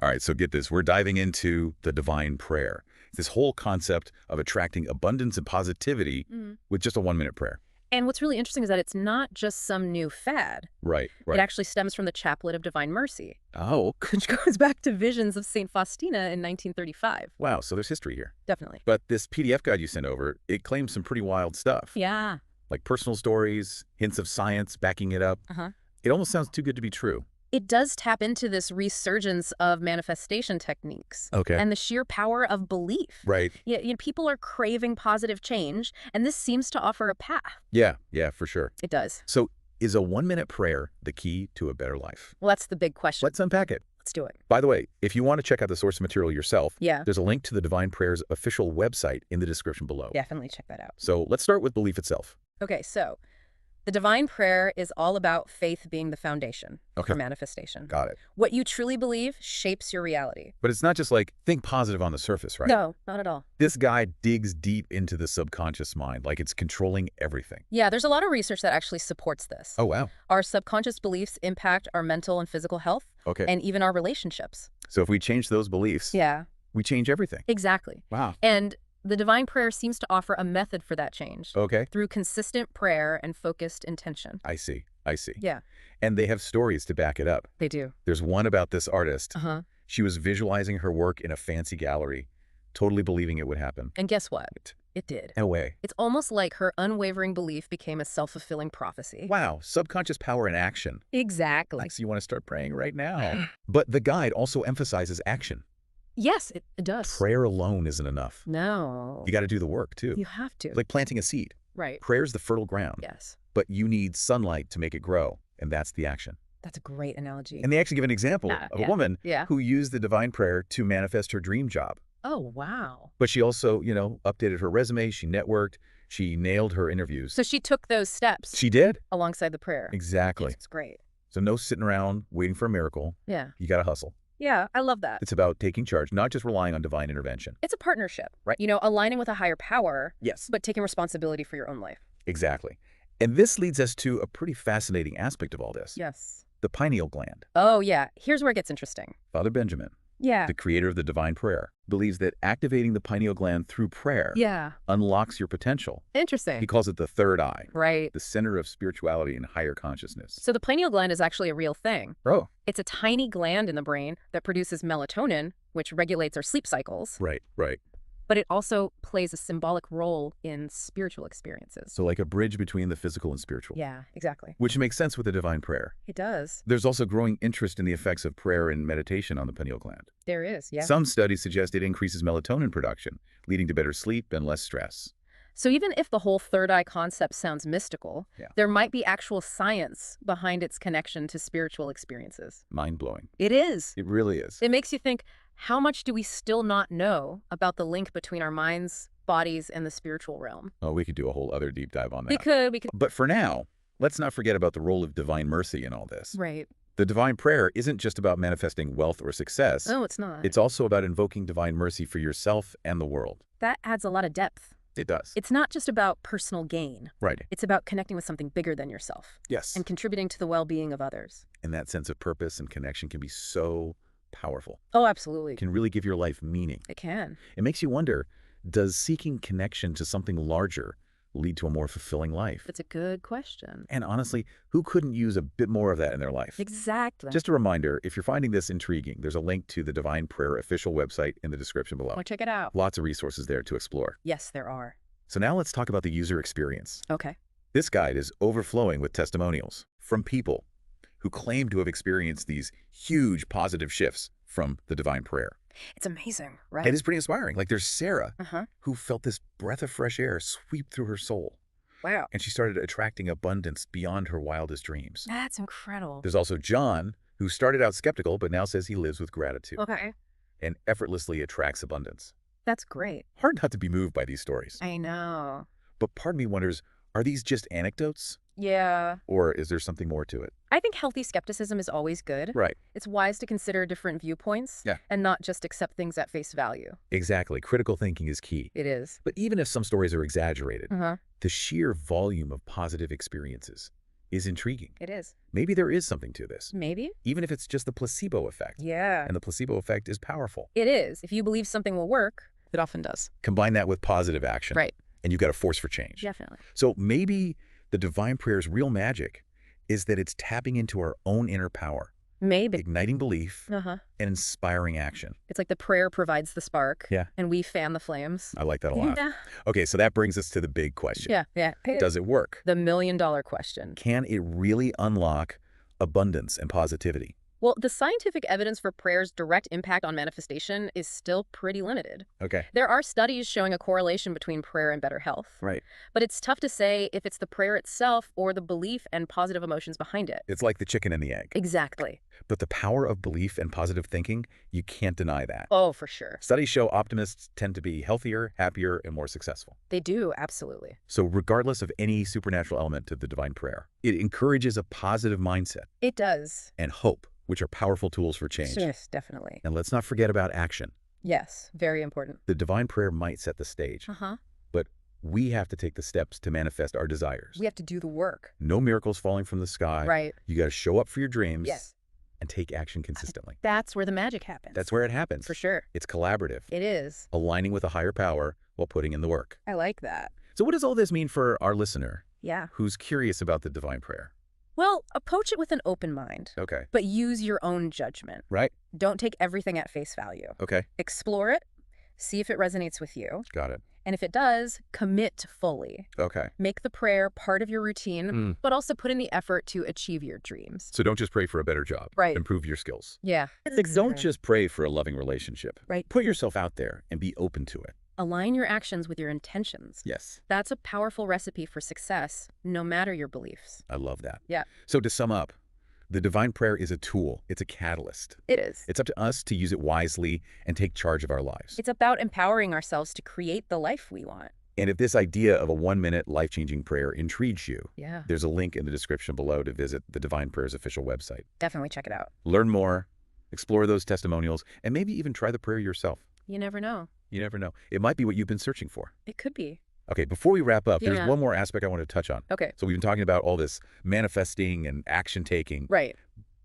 All right, so get this. We're diving into the divine prayer. This whole concept of attracting abundance and positivity with just a 1-minute prayer. And what's really interesting is that it's not just some new fad. Right, It right. actually stems from the Chaplet of Divine Mercy, Oh, which goes back to visions of St. Faustina in 1935. wow. So there's history here. Definitely. But this PDF guide you sent over, it claims some pretty wild stuff. Yeah. Like personal stories, hints of science backing it up. It almost sounds too good to be true. It does tap into this resurgence of manifestation techniques. Okay. And the sheer power of belief. Right. Yeah, people are craving positive change, and this seems to offer a path. Yeah, for sure. It does. So is a 1-minute prayer the key to a better life? Well, that's the big question. Let's unpack it. Let's do it. By the way, if you want to check out the source material yourself, Yeah. there's a link to the Divine Prayer's official website in the description below. Definitely check that out. So let's start with belief itself. Okay, so the divine prayer is all about faith being the foundation Okay. for manifestation. Got it. What you truly believe shapes your reality. But it's not just like think positive on the surface, right? No, not at all. This guy digs deep into the subconscious mind, like it's controlling everything. Yeah, there's a lot of research that actually supports this. Oh, wow. Our subconscious beliefs impact our mental and physical health, Okay. and even our relationships. So if we change those beliefs, Yeah, we change everything. exactly. Wow. And the divine prayer seems to offer a method for that change Okay. through consistent prayer and focused intention. I see. Yeah, And they have stories to back it up. they do. There's one about this artist. Uh-huh. She was visualizing her work in a fancy gallery, totally believing it would happen. And guess what? It did. No way. It's almost like her unwavering belief became a self-fulfilling prophecy. Wow. Subconscious power in action. Exactly. Makes you want to start praying right now. But the guide also emphasizes action. Yes, it does. Prayer alone isn't enough. No. You got to do the work, too. You have to. Like planting a seed. Right. Prayer's the fertile ground. Yes. But you need sunlight to make it grow, and that's the action. That's a great analogy. And they actually give an example of a woman Yeah. who used the divine prayer to manifest her dream job. Oh, wow. But she also, updated her resume, she networked, she nailed her interviews. So she took those steps She did? alongside the prayer. Exactly. It's great. So no sitting around waiting for a miracle. Yeah. You got to hustle. Yeah, I love that. It's about taking charge, not just relying on divine intervention. It's a partnership. Right. Aligning with a higher power, Yes. but taking responsibility for your own life. Exactly. And this leads us to a pretty fascinating aspect of all this. Yes. The pineal gland. Oh, yeah. Here's where it gets interesting. Father Benjamin, Yeah. the creator of the divine prayer, believes that activating the pineal gland through prayer Yeah. unlocks your potential. Interesting. He calls it the third eye, Right. the center of spirituality and higher consciousness. So the pineal gland is actually a real thing. Oh, It's a tiny gland in the brain that produces melatonin, which regulates our sleep cycles, right. but it also plays a symbolic role in spiritual experiences. So like a bridge between the physical and spiritual. Yeah, exactly. Which makes sense with the divine prayer. It does. There's also growing interest in the effects of prayer and meditation on the pineal gland. There is, yeah. Some studies suggest it increases melatonin production, leading to better sleep and less stress. So even if the whole third eye concept sounds mystical, Yeah. there might be actual science behind its connection to spiritual experiences. Mind-blowing. It is. It really is. It makes you think, how much do we still not know about the link between our minds, bodies, and the spiritual realm? Oh, we could do a whole other deep dive on that. We could. But for now, let's not forget about the role of divine mercy in all this. Right. The divine prayer isn't just about manifesting wealth or success. No, it's not. It's also about invoking divine mercy for yourself and the world. That adds a lot of depth. It does. It's not just about personal gain. Right. It's about connecting with something bigger than yourself Yes. and contributing to the well-being of others. And that sense of purpose and connection can be so powerful. Oh, absolutely. It can really give your life meaning. It can. It makes you wonder, does seeking connection to something larger lead to a more fulfilling life? That's a good question. And honestly, who couldn't use a bit more of that in their life? Exactly. Just a reminder, if you're finding this intriguing, there's a link to the Divine Prayer official website in the description below. Go check it out. Lots of resources there to explore. Yes, there are. So now let's talk about the user experience. Okay. This guide is overflowing with testimonials from people who claim to have experienced these huge positive shifts from the divine prayer. It's amazing, right? It is pretty inspiring. Like there's Sarah, Uh-huh. who felt this breath of fresh air sweep through her soul, Wow. and she started attracting abundance beyond her wildest dreams. That's incredible. There's also John, who started out skeptical, but now says he lives with gratitude Okay. and effortlessly attracts abundance. That's great. Hard not to be moved by these stories. I know. But part of me wonders, are these just anecdotes, Yeah. or is there something more to it? I think healthy skepticism is always good. Right. It's wise to consider different viewpoints Yeah. and not just accept things at face value. Exactly. Critical thinking is key. It is. But even if some stories are exaggerated, Uh-huh. the sheer volume of positive experiences is intriguing. It is. Maybe there is something to this, Maybe. even if it's just the placebo effect. Yeah. And the placebo effect is powerful. It is. If you believe something will work, it often does. Combine that with positive action. Right. And you've got a force for change. Definitely. So maybe the divine prayer's real magic is that it's tapping into our own inner power, Maybe. igniting belief Uh-huh. and inspiring action. It's like the prayer provides the spark. Yeah. And we fan the flames. I like that a lot. Yeah. Okay, so that brings us to the big question. Yeah. Does it work? The million-dollar question. Can it really unlock abundance and positivity? Well, the scientific evidence for prayer's direct impact on manifestation is still pretty limited. Okay. There are studies showing a correlation between prayer and better health. Right. But it's tough to say if it's the prayer itself or the belief and positive emotions behind it. It's like the chicken and the egg. Exactly. But the power of belief and positive thinking, you can't deny that. Oh, for sure. Studies show optimists tend to be healthier, happier, and more successful. They do, absolutely. So regardless of any supernatural element to the divine prayer, it encourages a positive mindset It does. and hope, which are powerful tools for change. Yes, definitely. And let's not forget about action. Yes, very important. The divine prayer might set the stage, Uh-huh. but we have to take the steps to manifest our desires. We have to do the work. No miracles falling from the sky. Right. You got to show up for your dreams. Yes. And take action consistently. That's where the magic happens. That's where it happens. For sure. It's collaborative, It is. aligning with a higher power while putting in the work. I like that. So what does all this mean for our listener Yeah. who's curious about the divine prayer? Well, approach it with an open mind, Okay. but use your own judgment. Right? Don't take everything at face value. Okay. Explore it, see if it resonates with you, Got it. and if it does, commit fully. Okay. Make the prayer part of your routine, but also put in the effort to achieve your dreams. So don't just pray for a better job. Right. Improve your skills. Yeah. Don't just pray for a loving relationship. Right. Put yourself out there and be open to it. Align your actions with your intentions. Yes. That's a powerful recipe for success, no matter your beliefs. I love that. Yeah. So to sum up, the divine prayer is a tool. It's a catalyst. It is. It's up to us to use it wisely and take charge of our lives. It's about empowering ourselves to create the life we want. And if this idea of a 1-minute life-changing prayer intrigues you, Yeah. there's a link in the description below to visit the Divine Prayer's official website. Definitely check it out. Learn more, explore those testimonials, and maybe even try the prayer yourself. You never know. You never know. It might be what you've been searching for. It could be. Okay, before we wrap up, Yeah. there's one more aspect I want to touch on. Okay. So we've been talking about all this manifesting and action-taking, Right.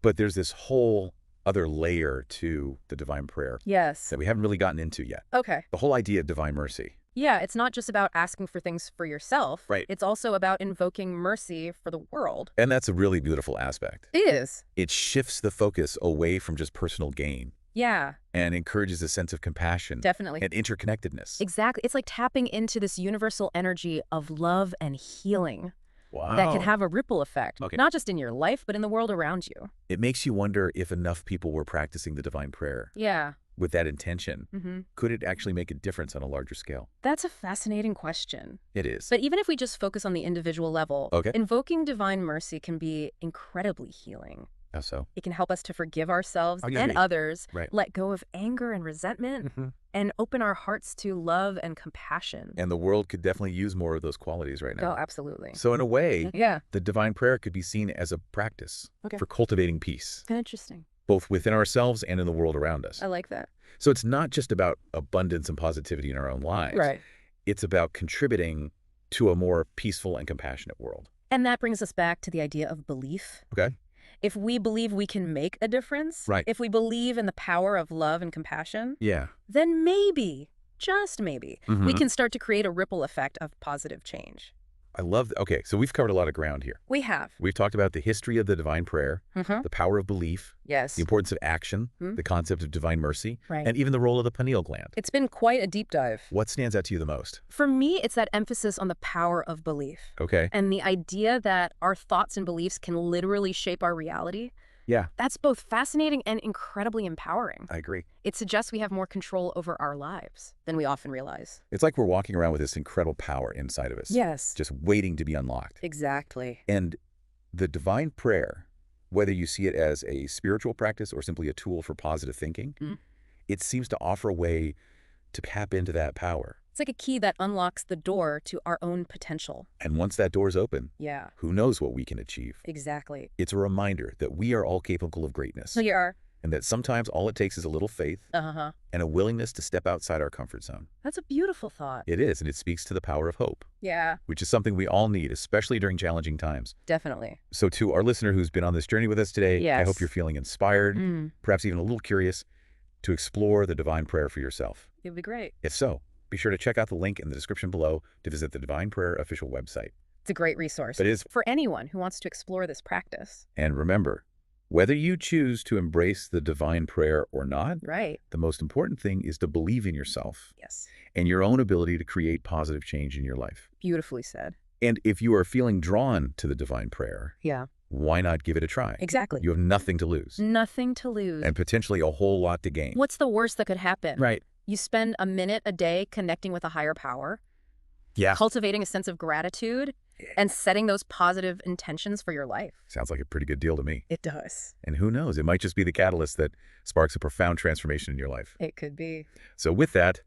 but there's this whole other layer to the divine prayer Yes. that we haven't really gotten into yet. Okay. The whole idea of divine mercy. Yeah, it's not just about asking for things for yourself. Right. It's also about invoking mercy for the world. And that's a really beautiful aspect. It is. It shifts the focus away from just personal gain Yeah, and encourages a sense of compassion definitely. and interconnectedness. Exactly. It's like tapping into this universal energy of love and healing Wow. that can have a ripple effect, Okay. not just in your life, but in the world around you. It makes you wonder if enough people were practicing the divine prayer Yeah. with that intention. Mm-hmm. Could it actually make a difference on a larger scale? That's a fascinating question. It is. But even if we just focus on the individual level, Okay. invoking divine mercy can be incredibly healing. How so? It can help us to forgive ourselves I and agree. others, Right. let go of anger and resentment, and open our hearts to love and compassion. And the world could definitely use more of those qualities right now. Oh, absolutely. So in a way, Yeah. the divine prayer could be seen as a practice Okay. for cultivating peace, Interesting. both within ourselves and in the world around us. I like that. So it's not just about abundance and positivity in our own lives. Right. It's about contributing to a more peaceful and compassionate world. And that brings us back to the idea of belief. Okay. If we believe we can make a difference, Right. if we believe in the power of love and compassion, Yeah. then maybe, just maybe, we Mhm. can start to create a ripple effect of positive change. I love okay, so we've covered a lot of ground here. We have. We've talked about the history of the divine prayer, Mm-hmm. the power of belief, Yes. the importance of action, Mhm. the concept of divine mercy, Right. and even the role of the pineal gland. It's been quite a deep dive. What stands out to you the most? For me, it's that emphasis on the power of belief Okay. and the idea that our thoughts and beliefs can literally shape our reality. Yeah, That's both fascinating and incredibly empowering. I agree. It suggests we have more control over our lives than we often realize. It's like we're walking around with this incredible power inside of us. Yes. Just waiting to be unlocked. Exactly. And the divine prayer, whether you see it as a spiritual practice or simply a tool for positive thinking, Mhm. it seems to offer a way to tap into that power. It's like a key that unlocks the door to our own potential. And once that door's open, Yeah, who knows what we can achieve? exactly. It's a reminder that we are all capable of greatness. So you are. and that sometimes all it takes is a little faith Uh-huh. and a willingness to step outside our comfort zone. That's a beautiful thought. It is, and it speaks to the power of hope, Yeah, which is something we all need, especially during challenging times. definitely. So to our listener who's been on this journey with us today, I hope Yes. you're feeling inspired, Mm, perhaps even a little curious, to explore the divine prayer for yourself. it would be great. If so, be sure to check out the link in the description below to visit the Divine Prayer official website. It's a great resource It is. for anyone who wants to explore this practice. And remember, whether you choose to embrace the divine prayer or not, Right. the most important thing is to believe in yourself Yes. and your own ability to create positive change in your life. Beautifully said. And if you are feeling drawn to the divine prayer, Yeah. why not give it a try? Exactly. You have nothing to lose Nothing to lose. and potentially a whole lot to gain. What's the worst that could happen? Right. You spend a minute a day connecting with a higher power, Yeah. cultivating a sense of gratitude, and setting those positive intentions for your life. Sounds like a pretty good deal to me. It does. And who knows, it might just be the catalyst that sparks a profound transformation in your life. It could be. So with that,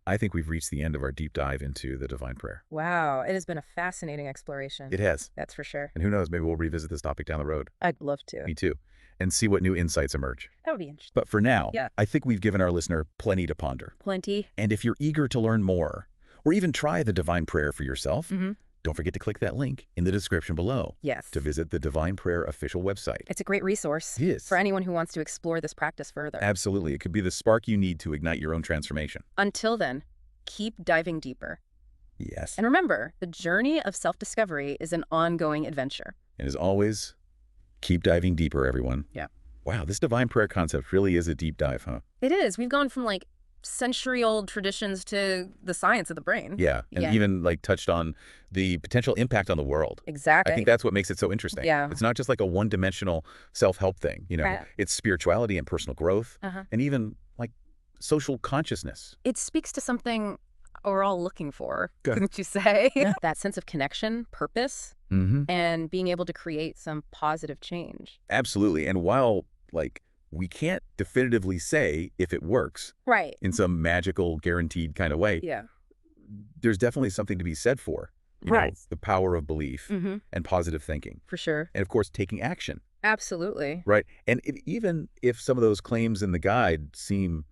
I think we've reached the end of our deep dive into the divine prayer. Wow. It has been a fascinating exploration. It has. That's for sure. And who knows, maybe we'll revisit this topic down the road. I'd love to. Me too. And see what new insights emerge. That would be interesting. But for now, Yeah. I think we've given our listener plenty to ponder. Plenty. And if you're eager to learn more, or even try the divine prayer for yourself, Mm-hmm. don't forget to click that link in the description below Yes. to visit the Divine Prayer official website. It's a great resource It is. for anyone who wants to explore this practice further. Absolutely. It could be the spark you need to ignite your own transformation. Until then, keep diving deeper. Yes. And remember, the journey of self-discovery is an ongoing adventure. And as always, keep diving deeper, everyone. Yeah. Wow, this divine prayer concept really is a deep dive, huh? It is. We've gone from like century-old traditions to the science of the brain. Yeah. And Yeah. even like touched on the potential impact on the world. Exactly. I think that's what makes it so interesting. Yeah. It's not just like a one-dimensional self-help thing, you know. Right. It's spirituality and personal growth Uh-huh. and even like social consciousness. It speaks to something we're all looking for, Good. couldn't you say? Yeah. That sense of connection, purpose, Mm-hmm. and being able to create some positive change. Absolutely. And while like we can't definitively say if it works Right. in some magical guaranteed kind of way, Yeah. there's definitely something to be said for, you know, Right. the power of belief Mm-hmm. and positive thinking. For sure. And of course, taking action, Absolutely. right? And even if some of those claims in the guide seem,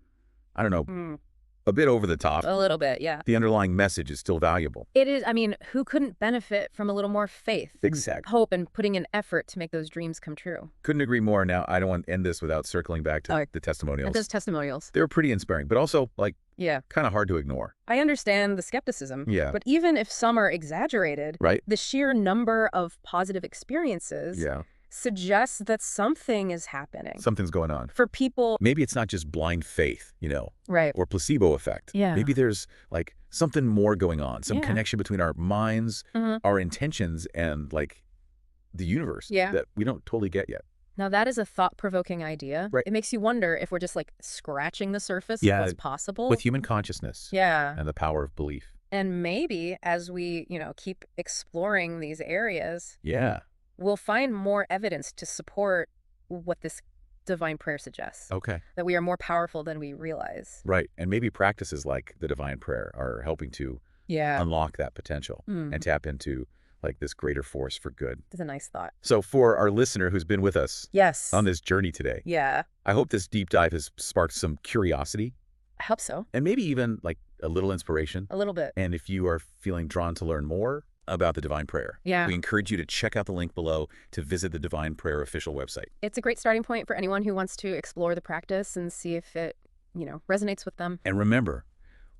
I don't know, Mm. a bit over the top, A little bit, yeah. the underlying message is still valuable. It is, I mean, who couldn't benefit from a little more faith, and Exactly. hope, and putting in effort to make those dreams come true? Couldn't agree more. Now, I don't want to end this without circling back to Oh, the testimonials. And those testimonials. They were pretty inspiring, but also like Yeah. kind of hard to ignore. I understand the skepticism. Yeah. But even if some are exaggerated, Right? the sheer number of positive experiences Yeah. suggests that something is happening. Something's going on. For people. Maybe it's not just blind faith, you know, Right. or placebo effect. Yeah. Maybe there's like something more going on, some Yeah. connection between our minds, Mhm. our intentions, and like the universe Yeah. that we don't totally get yet. Now, that is a thought-provoking idea. Right. It makes you wonder if we're just like scratching the surface Yeah. of what's possible. With human consciousness Yeah. and the power of belief. And maybe as we, keep exploring these areas, Yeah. we'll find more evidence to support what this divine prayer suggests. Okay. That we are more powerful than we realize. Right. And maybe practices like the divine prayer are helping to Yeah. unlock that potential and tap into like this greater force for good. That's a nice thought. So for our listener who's been with us Yes. on this journey today, Yeah. I hope this deep dive has sparked some curiosity I hope so. and maybe even like a little inspiration. A little bit. And if you are feeling drawn to learn more about the Divine Prayer, Yeah. we encourage you to check out the link below to visit the Divine Prayer official website. It's a great starting point for anyone who wants to explore the practice and see if it, resonates with them. And remember,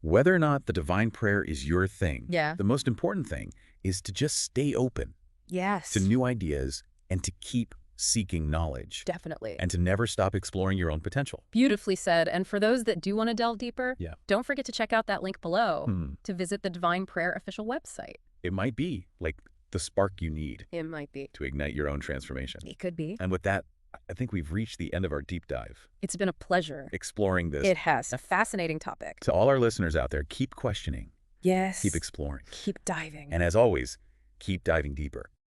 whether or not the Divine Prayer is your thing, Yeah. the most important thing is to just stay open Yes. to new ideas and to keep seeking knowledge Definitely. and to never stop exploring your own potential. Beautifully said. And for those that do want to delve deeper, Yeah. don't forget to check out that link below Hmm. to visit the Divine Prayer official website. It might be like the spark you need It might be. to ignite your own transformation. It could be. And with that, I think we've reached the end of our deep dive, It's been a pleasure. exploring this. It has. A fascinating topic. To all our listeners out there, keep questioning, Yes. keep exploring, Keep diving. and as always, keep diving deeper.